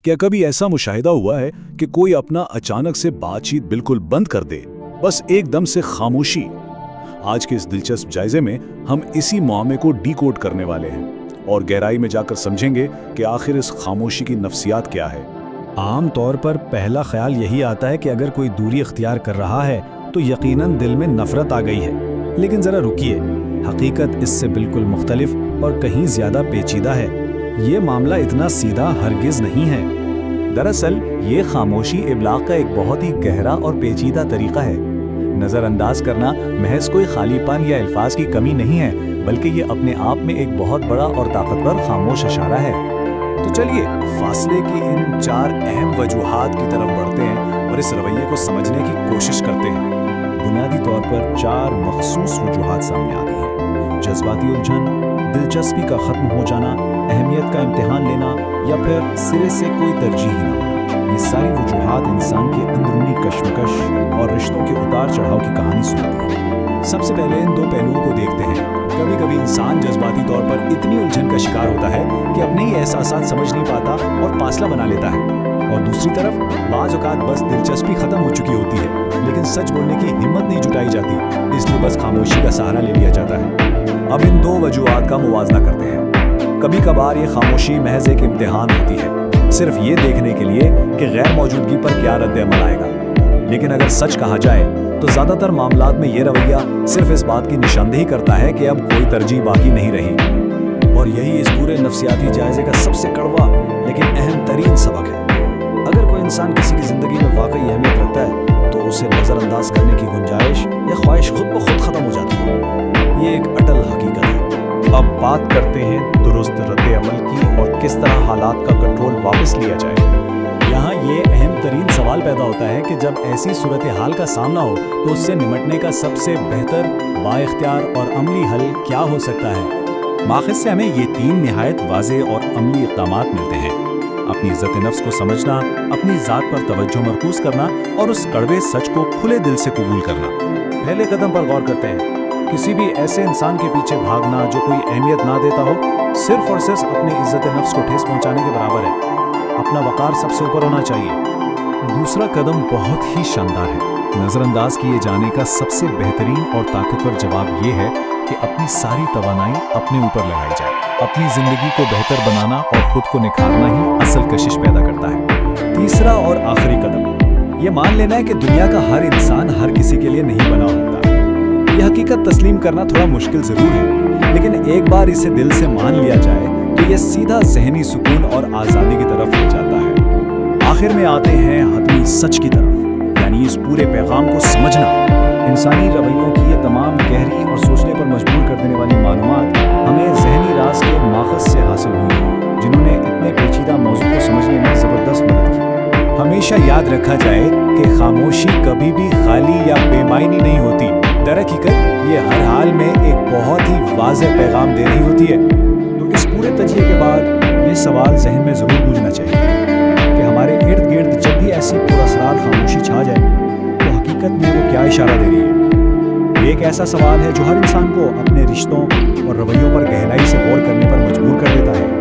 क्या कभी ऐसा मुशाहिदा हुआ है कि कोई अपना अचानक से बातचीत बिल्कुल बंद कर दे, बस एकदम से खामोशी? आज के इस दिलचस्प जायजे में हम इसी मुआमे को डीकोड करने वाले हैं और गहराई में जाकर समझेंगे कि आखिर इस खामोशी की नफ्सियात क्या है। आम तौर पर पहला ख्याल यही आता है कि अगर कोई दूरी इख्तियार कर रहा है तो यकीनन दिल में नफरत आ गई है। लेकिन ज़रा रुकिए, हकीकत इससे बिल्कुल मुख्तलिफ और कहीं ज़्यादा पेचीदा है। ये मामला इतना सीधा हरगिज़ नहीं है। दरअसल ये खामोशी इबलाग का एक बहुत ही गहरा और पेचीदा तरीका है। नज़रअंदाज करना महज कोई खालीपन या अल्फाज की कमी नहीं है, बल्कि ये अपने आप में एक बहुत बड़ा और ताकतवर खामोश इशारा है। तो चलिए फासले की इन 4 अहम वजूहात की तरफ बढ़ते हैं और इस रवैये को समझने की कोशिश करते हैं। बुनियादी तौर पर 4 मखसूस वजूहात सामने आती हैं: जज्बाती उलझन, दिलचस्पी का ख़त्म हो जाना, अहमियत का इम्तिहान लेना या फिर सिरे से कोई तरजीह ही ना होना। ये सारी वजूहात इंसान के अंदरूनी कश्मकश और रिश्तों के उतार चढ़ाव की कहानी सुनाती हैं। सबसे पहले इन 2 पहलुओं को देखते हैं। कभी कभी इंसान जज्बाती तौर पर इतनी उलझन का शिकार होता है कि अपने ही एहसासात समझ नहीं पाता और फासला बना लेता है, और दूसरी तरफ बाज़ औक़ात बस दिलचस्पी ख़त्म हो चुकी होती है लेकिन सच बोलने की हिम्मत नहीं जुटाई जाती, इसलिए बस खामोशी का सहारा ले लिया जाता है। अब इन 2 वजूहात का मुवाज़ना करते हैं। कभी कभार ये खामोशी महज एक इम्तिहान होती है, सिर्फ ये देखने के लिए कि गैर मौजूदगी पर क्या रद्द-ए-अमल आएगा। लेकिन अगर सच कहा जाए तो ज़्यादातर मामलात में ये रवैया सिर्फ इस बात की निशानदेही करता है कि अब कोई तरजीह बाकी नहीं रही। और यही इस पूरे नफ्सियाती जायजे का सबसे कड़वा लेकिन अहम तरीन सबक है। अगर कोई इंसान किसी की ज़िंदगी में वाकई अहमियत रखता है तो उसे नज़रअंदाज करने की गुंजाइश या ख्वाहिश खुद ब खुद ख़त्म हो जाती है। ये एक अटल हकीकत है। अब बात करते हैं दुरुस्त रद्द-ए-अमल की और किस तरह हालात का कंट्रोल वापस लिया जाए। यहाँ ये अहम तरीन सवाल पैदा होता है कि जब ऐसी सूरत हाल का सामना हो तो उससे निमटने का सबसे बेहतर, बाइख्तियार और अमली हल क्या हो सकता है। माखिज़ से हमें ये 3 निहायत वाज़े और अमली इक़दामात मिलते हैं: अपनी इज़्ज़त नफ्स को समझना, अपनी ज़ात पर तवज्जो मरकूज़ करना और उस कड़वे सच को खुले दिल से कबूल करना। पहले कदम पर गौर करते हैं। किसी भी ऐसे इंसान के पीछे भागना जो कोई अहमियत ना देता हो, सिर्फ और सिर्फ अपनी इज़्ज़त नफ्स को ठेस पहुंचाने के बराबर है। अपना वक़ार सबसे ऊपर होना चाहिए। दूसरा कदम बहुत ही शानदार है। नज़रअंदाज किए जाने का सबसे बेहतरीन और ताकतवर जवाब ये है कि अपनी सारी तवानाई अपने ऊपर लगाई जाए। अपनी ज़िंदगी को बेहतर बनाना और ख़ुद को निखारना ही असल कशिश पैदा करता है। तीसरा और आखिरी कदम ये मान लेना है कि दुनिया का हर इंसान हर किसी के लिए नहीं बना होता। यह हकीकत तस्लीम करना थोड़ा मुश्किल ज़रूर है, लेकिन एक बार इसे दिल से मान लिया जाए तो यह सीधा ज़हनी सुकून और आज़ादी की तरफ ले जाता है। आखिर में आते हैं हतमी सच की तरफ, यानी इस पूरे पैगाम को समझना। इंसानी रवैयों की ये तमाम गहरी और सोचने पर मजबूर कर देने वाली मालूमात हमें ज़हनी राज के माखज़ से हासिल हुई हैं, जिन्होंने इतने पेचीदा मौजू को समझने में ज़बरदस्त मदद की। हमेशा याद रखा जाए कि खामोशी कभी भी खाली या बेमायनी नहीं होती। दरहकीकत ये हर हाल में एक बहुत ही वाज़ेह पैगाम दे रही होती है। तो इस पूरे तजिए के बाद ये सवाल जहन में ज़रूर गूंजना चाहिए कि हमारे इर्द गिर्द जब भी ऐसी पुरअसरार खामोशी छा जाए तो हकीकत में वो क्या इशारा दे रही है। ये एक ऐसा सवाल है जो हर इंसान को अपने रिश्तों और रवैयों पर गहराई से गौर करने पर मजबूर कर देता है।